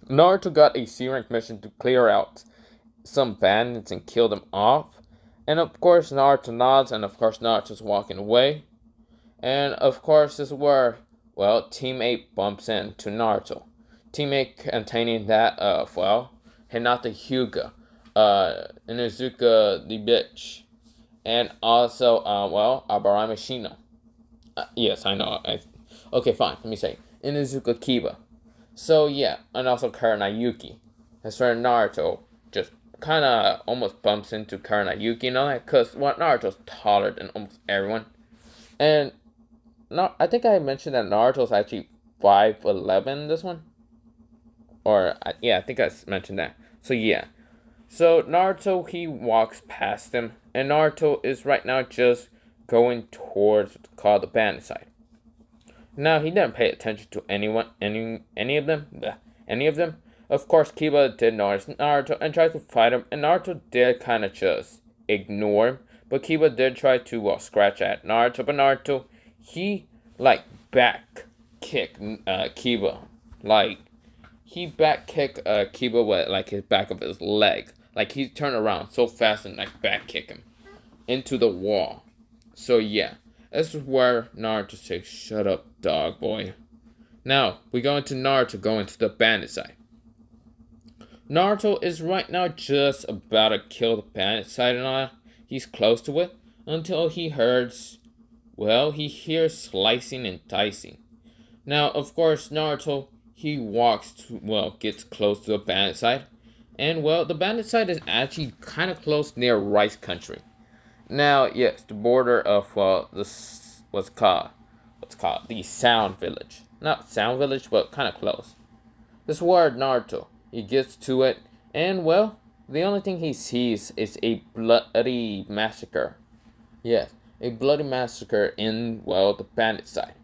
Naruto got a C rank mission to clear out some bandits and kill them off. And of course, Naruto nods, and of course, Naruto's walking away. And of course, this is where, well, Team 8 bumps into Naruto. Team 8 containing that of, well, Hinata Hyuga, Inuzuka the bitch, and also, well, Abarami Shino. Yes, I know. Okay, fine, let me say. Inuzuka Kiba. So yeah, and also Kurenayuki. That's where Naruto just kind of almost bumps into Kurenayuki and all that, because well, Naruto's taller than almost everyone. And no, I think I mentioned that Naruto's actually 5'11" in this one. Or, yeah, I think I mentioned that. So yeah. So Naruto, he walks past him, and Naruto is right now just going towards what's called the bandit side. Now, he didn't pay attention to any of them. Of course, Kiba did notice Naruto and tried to fight him, and Naruto did kind of just ignore him. But Kiba did try to, well, scratch at Naruto, but Naruto, he, like, back kicked Kiba. Like, he back kicked Kiba with, like, his back of his leg. Like, he turned around so fast and, like, back kick him into the wall. So, yeah. This is where Naruto says, "Shut up, dog boy." Now, we go into Naruto going to the bandit side. Naruto is right now just about to kill the bandit side and all that. He's close to it until he hears, well, he hears slicing and dicing. Now, of course, Naruto, he walks to, well, gets close to the bandit side. And, well, the bandit side is actually kind of close near Rice Country. Now, yes, the border of what's called the Sound Village. Not Sound Village, but kind of close. This is where Naruto, he gets to it, and well, the only thing he sees is a bloody massacre. Yes, a bloody massacre in, well, the bandit side.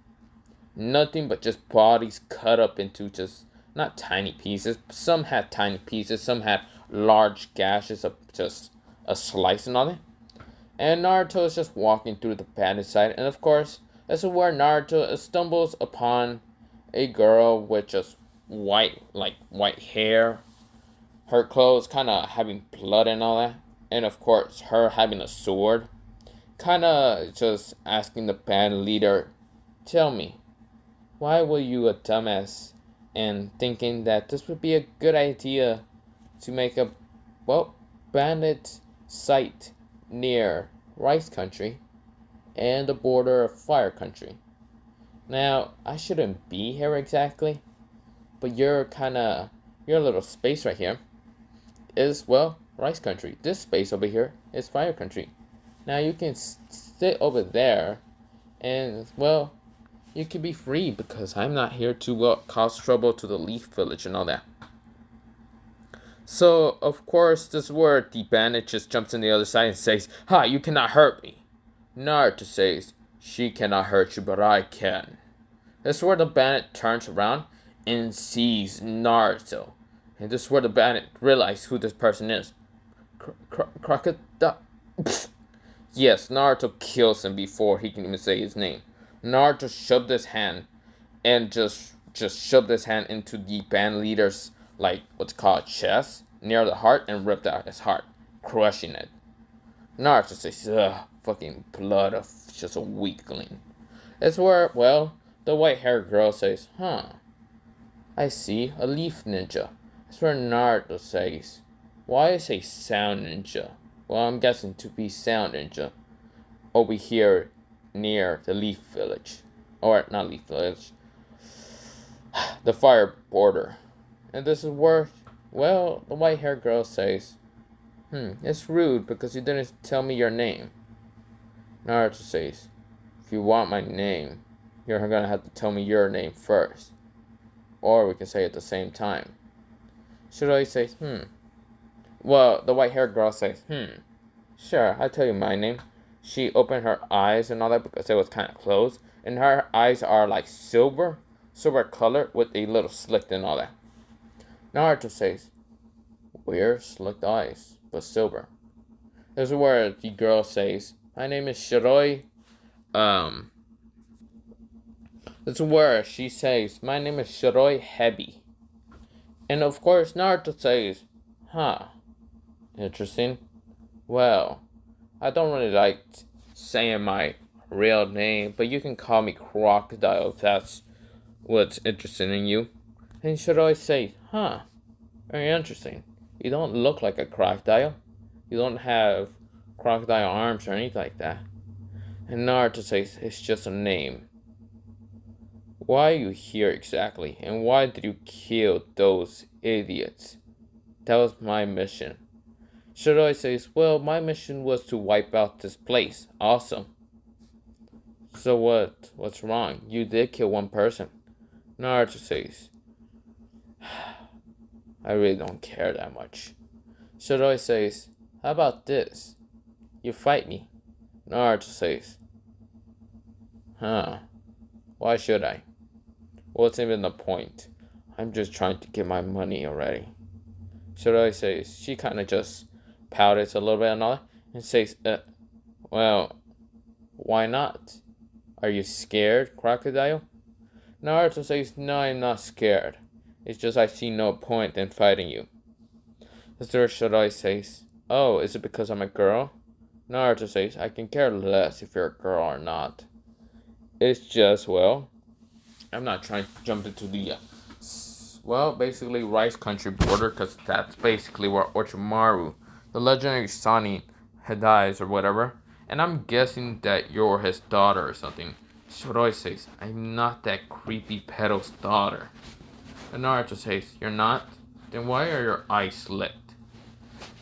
Nothing but just bodies cut up into just not tiny pieces. Some had tiny pieces, some had large gashes of just a slice and all that. And Naruto is just walking through the bandit side, and of course, this is where Naruto stumbles upon a girl with just white hair, her clothes kind of having blood and all that, and of course, her having a sword, kind of just asking the band leader, "Tell me, why were you a dumbass and thinking that this would be a good idea to make a, well, bandit site near Rice Country and the border of Fire Country? Now, I shouldn't be here exactly, but your little space right here is, well, Rice Country. This space over here is Fire Country. Now, you can sit over there and, well, You can be free because I'm not here to cause trouble to the Leaf Village and all that. So, of course, this is where the bandit just jumps on the other side and says, "Ha, you cannot hurt me." Naruto says, "She cannot hurt you, but I can." This is where the bandit turns around and sees Naruto. And this is where the bandit realizes who this person is. Crocodile. Yes, Naruto kills him before he can even say his name. Naruto shoved his hand and just shoved his hand into the band leader's, like, what's called chest, near the heart, and ripped out his heart, crushing it. Naruto says, "Ugh, fucking blood of just a weakling." It's where, well, the white-haired girl says, "Huh, I see, a leaf ninja." It's where Naruto says, "Why is a sound ninja?" Well, I'm guessing to be sound ninja over here near the Leaf Village. Or, not Leaf Village, the fire border. And this is where, well, the white-haired girl says, "It's rude because you didn't tell me your name." Naruto says, "If you want my name, you're gonna have to tell me your name first. Or we can say it at the same time." Shiroi says, Well, the white-haired girl says, "Sure, I'll tell you my name." She opened her eyes and all that because it was kind of closed. And her eyes are like silver color with a little slit and all that. Naruto says, "Weird slicked eyes, but silver." This is where the girl says, "My name is Shiroi." This is where she says, "My name is Shiroi Hebi." And of course, Naruto says, Interesting. Well, I don't really like saying my real name, but you can call me Crocodile if that's what's interesting in you." And Shiroi says, very interesting. You don't look like a crocodile. You don't have crocodile arms or anything like that." And Naruto says, "It's just a name." "Why are you here exactly? And why did you kill those idiots?" "That was my mission." Shiroi says, "Well, my mission was to wipe out this place. Awesome." "So what? What's wrong? You did kill one person." Naruto says, "I really don't care that much." Shiroi says, "How about this? You fight me." Naruto says, "Why should I? What's even the point? I'm just trying to get my money already." Shiroi says, she kind of just pouted a little bit and all that, and says, "Well, why not? Are you scared, Crocodile?" Naruto says, "No, I'm not scared. It's just I see no point in fighting you." Mr. Shiroi says, "Oh, is it because I'm a girl?" Naruto says, "I can care less if you're a girl or not. It's just, well, I'm not trying to jump into the, basically Rice Country border, because that's basically where Orochimaru, the legendary Sani, dies or whatever. And I'm guessing that you're his daughter or something." Shiroi says, "I'm not that creepy pedo's daughter." And Naruto says, "You're not? Then why are your eyes slit?"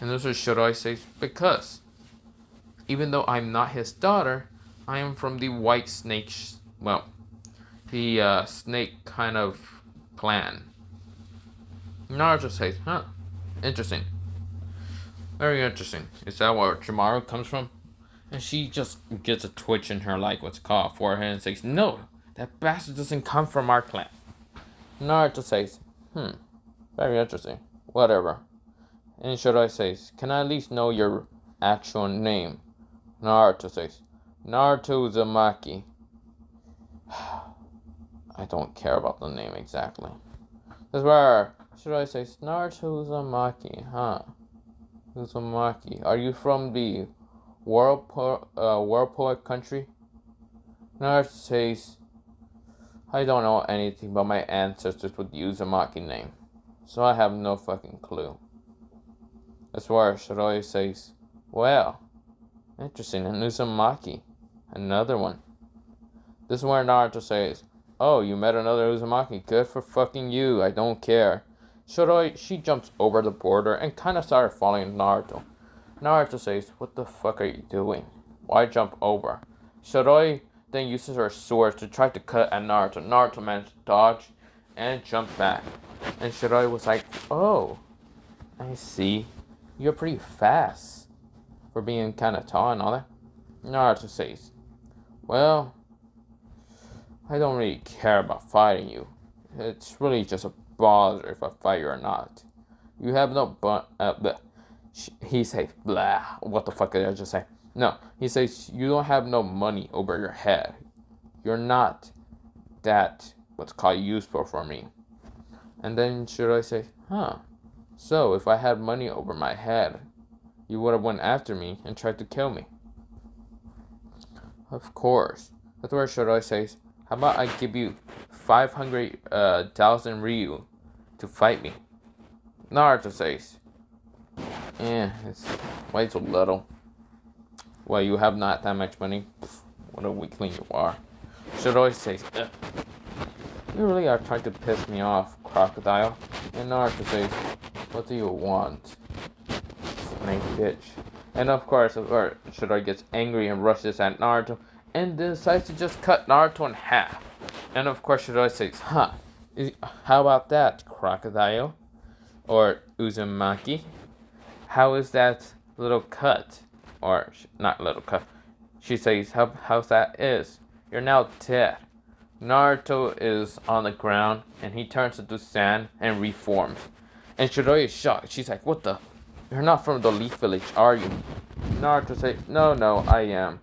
And this is Shiroi says, "Because even though I'm not his daughter, I am from the White Snake, the snake kind of clan." Naruto says, interesting. Very interesting. Is that where Orochimaru comes from?" And she just gets a twitch in her, like, what's called, forehead and says, "No, that bastard doesn't come from our clan." Naruto says, very interesting. Whatever. And Shiroi says, "Can I at least know your actual name?" Naruto says, "Naruto Uzumaki." I don't care about the name exactly. That's where Shiroi says, "Naruto Uzumaki, Uzumaki. Are you from the Whirlpool country?" Naruto says, "I don't know anything but my ancestors with the Uzumaki name, so I have no fucking clue." That's where Shiroi says, "Well, interesting, an Uzumaki. Another one." This is where Naruto says, "Oh, you met another Uzumaki. Good for fucking you. I don't care." Shiroi, she jumps over the border and kind of started following Naruto. Naruto says, "What the fuck are you doing? Why jump over?" Shiroi then uses her sword to try to cut at Naruto. Naruto managed to dodge and jump back. And Shiroi was like, oh, I see. You're pretty fast for being kind of tall and all that. Naruto says, well, I don't really care about fighting you. It's really just a bother if I fight you or not. You have no he says, blah. What the fuck did I just say? No, he says, you don't have no money over your head. You're not that, what's called, useful for me. And then Shiroi says, huh. So, if I had money over my head, you would have went after me and tried to kill me. Of course. That's where Shiroi says, how about I give you 500,000 Ryu to fight me? Naruto says, it's way too little. Well, you have not that much money. Pfft, what a weakling you are. Shiroi says, you really are trying to piss me off, crocodile. And Naruto says, what do you want? Snake bitch. And of course, Shiroi gets angry and rushes at Naruto and decides to just cut Naruto in half. And of course, Shiroi says, how about that, crocodile? Or Uzumaki? How is that little cut? Or, not little cut. She says, how's that is? You're now dead. Naruto is on the ground, and he turns into sand and reforms. And Shiroi is shocked. She's like, what the? You're not from the Leaf Village, are you? Naruto says, no, I am.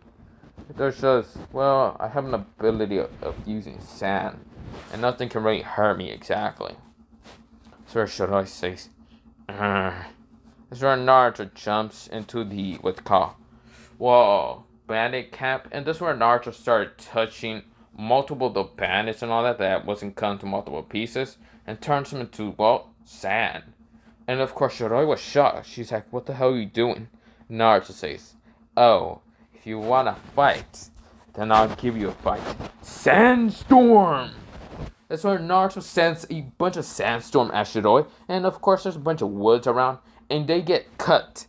There's just, well, I have an ability of using sand, and nothing can really hurt me exactly. So Shiroi says, This is where Naruto jumps into the, what's called, bandit camp, and this is where Naruto started touching multiple the bandits and all that wasn't cut into multiple pieces, and turns them into, sand. And of course, Shiroi was shocked. She's like, what the hell are you doing? Naruto says, oh, if you want to fight, then I'll give you a fight. Sandstorm! That's where Naruto sends a bunch of sandstorm at Shiroi, and of course there's a bunch of woods around, and they get cut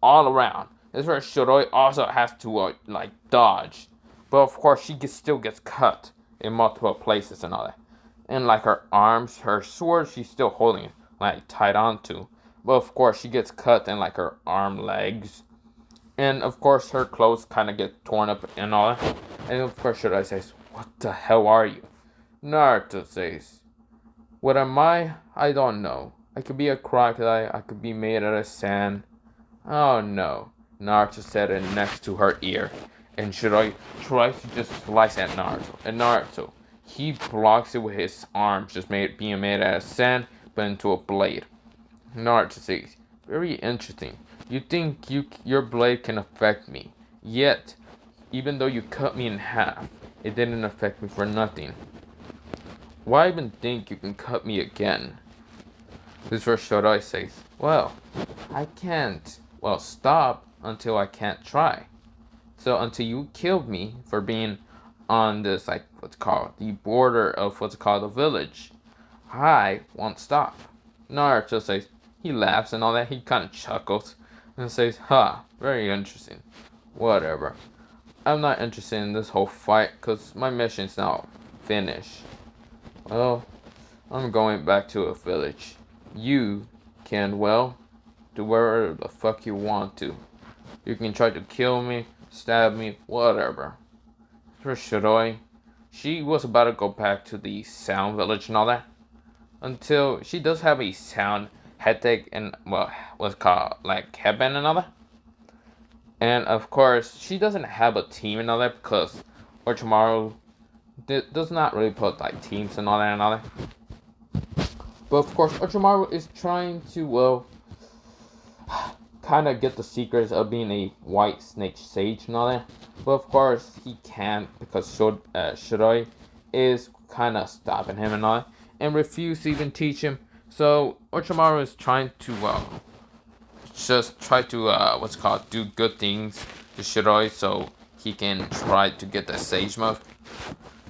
all around. That's where Shiroi also has to, dodge. But of course, she still gets cut in multiple places and all that. And her arms, her sword, she's still holding it, tied onto. But of course, she gets cut in her arm, legs. And of course, her clothes kind of get torn up and all that. And of course, Shiroi says, what the hell are you? Naruto says, what am I? I don't know. I could be a crocodile. I could be made out of sand. Oh no. Naruto said it next to her ear. And Shiroi tries to just slice at Naruto. And Naruto, he blocks it with his arms, just being made out of sand, but into a blade. Naruto says, very interesting. You think your blade can affect me. Yet, even though you cut me in half, it didn't affect me for nothing. Why even think you can cut me again? This is where Shiroi says, well, I can't, stop until I can't try. So until you killed me for being on this, what's called, the border of what's called the village, I won't stop. Naruto says, he laughs and all that, he kind of chuckles and says, very interesting. Whatever. I'm not interested in this whole fight because my mission's now finished. Well, I'm going back to a village. You can, do whatever the fuck you want to. You can try to kill me, stab me, whatever. For Shiroi, she was about to go back to the sound village and all that. Until she does have a sound headache and, what's called, headband and all that. And of course, she doesn't have a team and all that because Orochimaru does not really put teams and all that. But of course, Orochimaru is trying to, kind of get the secrets of being a white snake sage and all that. But of course, he can't because Shiroi is kind of stopping him and all that. And refuse to even teach him. So Orochimaru is trying to, just try to, do good things to Shiroi so he can try to get the sage mode.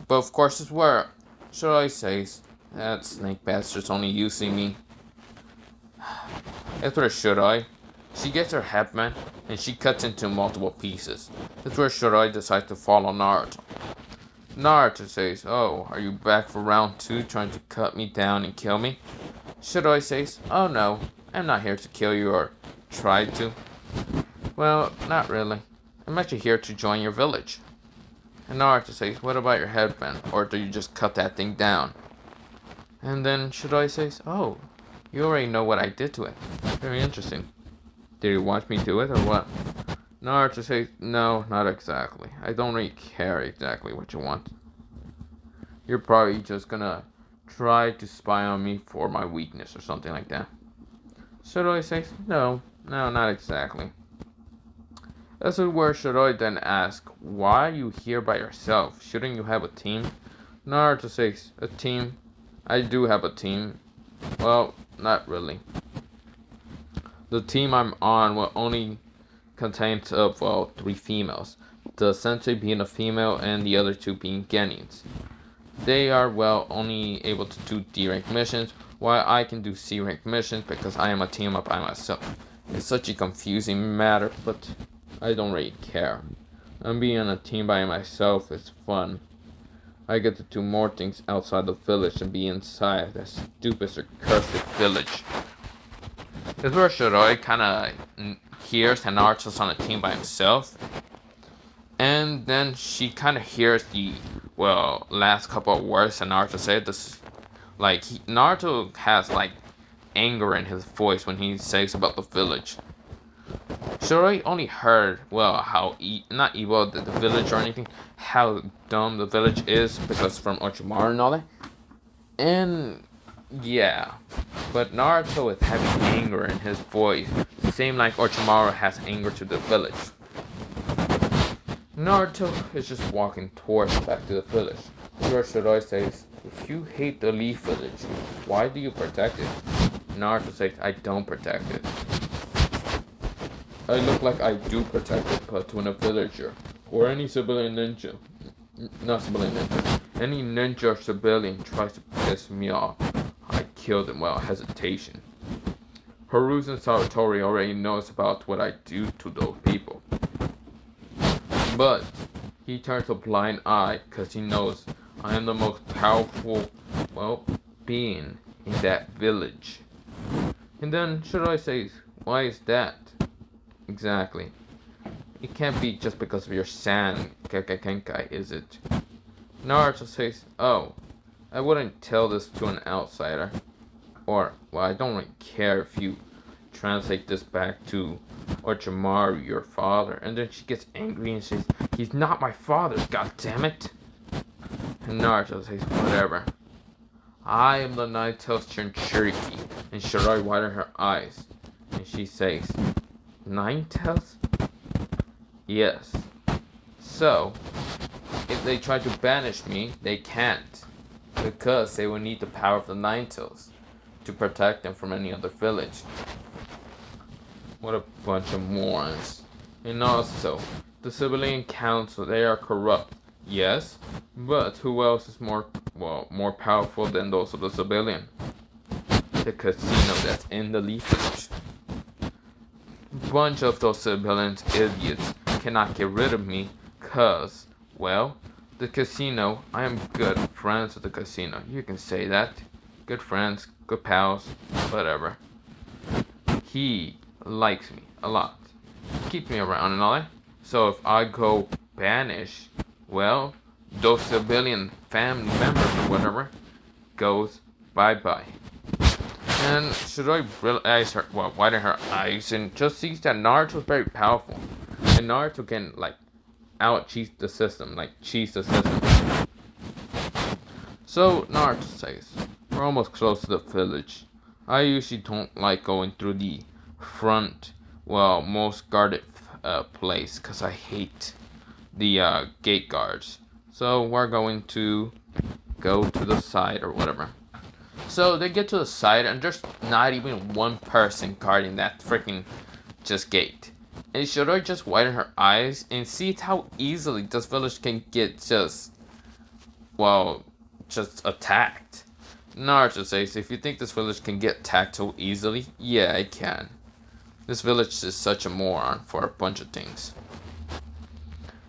But of course, this is where Shiroi says, that snake bastard's only using me. After Shiroi, she gets her headband and she cuts into multiple pieces. That's where Shiroi decides to follow Naruto. Naruto says, "Oh, are you back for round 2 trying to cut me down and kill me?" Shiroi says, "Oh no, I'm not here to kill you or try to." "Well, not really. I'm actually here to join your village." And Naruto says, "What about your headband? Or do you just cut that thing down?" And then Shiroi says, "Oh, you already know what I did to it. Very interesting. Did you watch me do it or what?" Naruto says, "No, not exactly. I don't really care exactly what you want. You're probably just gonna try to spy on me for my weakness or something like that." Shiroi says, No, not exactly." This is where Shiroi then asks, "Why are you here by yourself? Shouldn't you have a team?" Naruto says, "A team? I do have a team. Well, not really. The team I'm on will only contains of, 3 females. The sensei being a female and the other 2 being genins. They are, only able to do D-rank missions, while I can do C-rank missions because I am a team up by myself. It's such a confusing matter, but I don't really care. And being on a team by myself is fun. I get to do more things outside the village than be inside that stupid accursed village." This is where Shiroi kinda hears that Naruto's on a team by himself. And then she kinda hears the, last couple of words that Naruto said. Naruto has, anger in his voice when he says about the village. Shiroi only heard, how, not evil the village or anything, how dumb the village is because from Orochimaru and all that. And, yeah. But Naruto is having anger in his voice, same like Orochimaru has anger to the village. Naruto is just walking towards back to the village. Where Shiroi says, "If you hate the Leaf Village, why do you protect it?" Naruto says, "I don't protect it. I look like I do protect it, but when a villager, or any civilian ninja, not civilian ninja, any ninja or civilian tries to piss me off, I kill them without hesitation. Haruzen and Sarutori already knows about what I do to those people. But he turns a blind eye because he knows I am the most powerful, being in that village." And then Shiroi says, "Why is that?" "Exactly. It can't be just because of your San Kenkai, is it?" Naruto says, "Oh, I wouldn't tell this to an outsider. Or, I don't really care if you translate this back to Orochimaru, your father." And then she gets angry and says, "He's not my father, goddammit." And Naruto says, "Whatever. I am the Nine-Tails Jinchuriki." And Shiroi widens her eyes. And she says, "Nine-Tails?" "Yes. So, if they try to banish me, they can't. Because they will need the power of the Nine-Tails to protect them from any other village." What a bunch of morons. And also, the civilian council, they are corrupt. Yes, but who else is more powerful than those of the civilian? The casino that's in the Leaf Village. Bunch of those civilians idiots cannot get rid of me cause, the casino, I am good friends with the casino. You can say that. Good friends, good pals, whatever. He likes me a lot. Keeps me around and all that. So if I go banish, those civilian family members or whatever goes bye-bye. And Shiroi widen her eyes and just sees that Naruto is very powerful. And Naruto can, out-cheat the system, cheese the system. So Naruto says, "We're almost close to the village. I usually don't like going through the front, most guarded place, because I hate the gate guards. So we're going to go to the side or whatever." So they get to the side and there's not even one person guarding that freaking just gate. And Shiroi just widen her eyes and sees how easily this village can get just attacked. Naruto says, "If you think this village can get attacked so easily, yeah, it can. This village is such a moron for a bunch of things."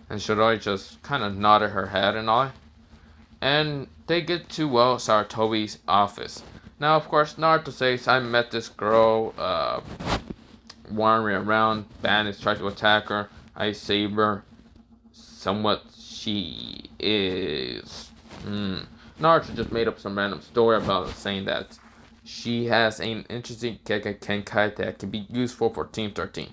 And Shiroi just kind of nodded her head and all. and they get to, well, Saratobi's office. Now, of course, Naruto says, I met this girl, wandering around. Bandits tried to attack her. I saved her. Somewhat she is. Naruto just made up some random story about it, saying that she has an interesting Kenkai that can be useful for Team 13.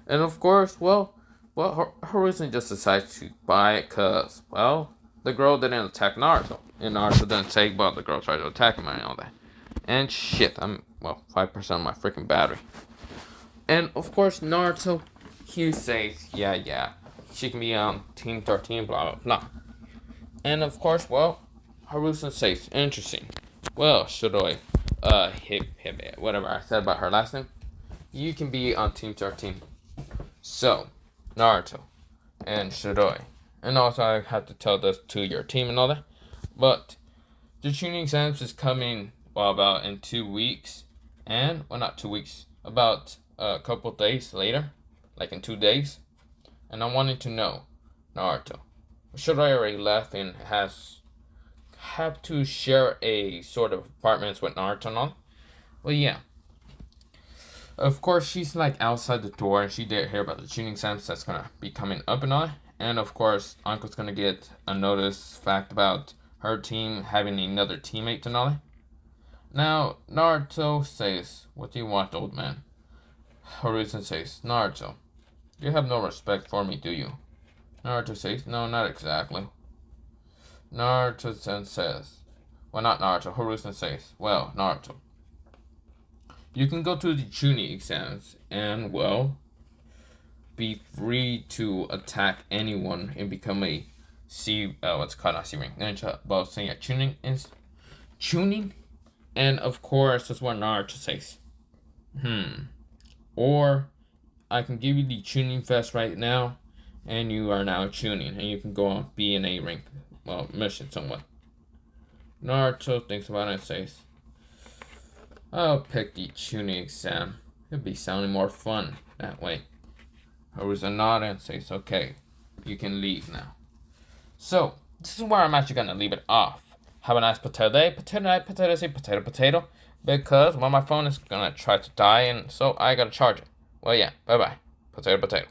And of course, well, Hiruzen just decides to buy it because, well, the girl didn't attack Naruto. And Naruto didn't say, well, the girl tried to attack him and all that. And shit, I'm, well, 5% of my freaking battery. And of course, Naruto, he says, yeah, she can be on Team 13, blah, blah, blah. And of course, well, Hiruzen says, interesting. Well, Shiroi, whatever I said about her last name, you can be on Team 13. So, Naruto and Shiroi. And also, I have to tell this to your team and all that. But the Chunin Exams is coming, well, about in 2 weeks. And, well, not 2 weeks, about a couple days later. Like in 2 days. And I wanted to know, Naruto, Shiroi already left and have to share a sort of apartments with Naruto and all. Well, yeah. Of course, she's like outside the door, and she did hear about the Chunin Exams that's gonna be coming up and all. And of course, Uncle's gonna get a notice fact about her team having another teammate and all. Now, Naruto says, what do you want, old man? Hiruzen says, Naruto, you have no respect for me, do you? Naruto says, no, not exactly. Naruto then says, well, not Naruto, Hiruzen says, well, Naruto, you can go to the Chunin Exams and, well, be free to attack anyone and become a what's called not C-rank ninja, but saying a Chunin, and of course that's what Naruto says. Or I can give you the Chunin Fest right now, and you are now Chunin, and you can go on be in a rank, well, mission somewhat. Naruto thinks about it and says, I'll pick the Chunin Exam. It'd be sounding more fun that way. Hiruzen nods and says, okay, you can leave now. So, this is where I'm actually going to leave it off. Have a nice potato day. Potato night, potato day, potato. Because, well, my phone is going to try to die, and so I got to charge it. Well, yeah, bye-bye. Potato.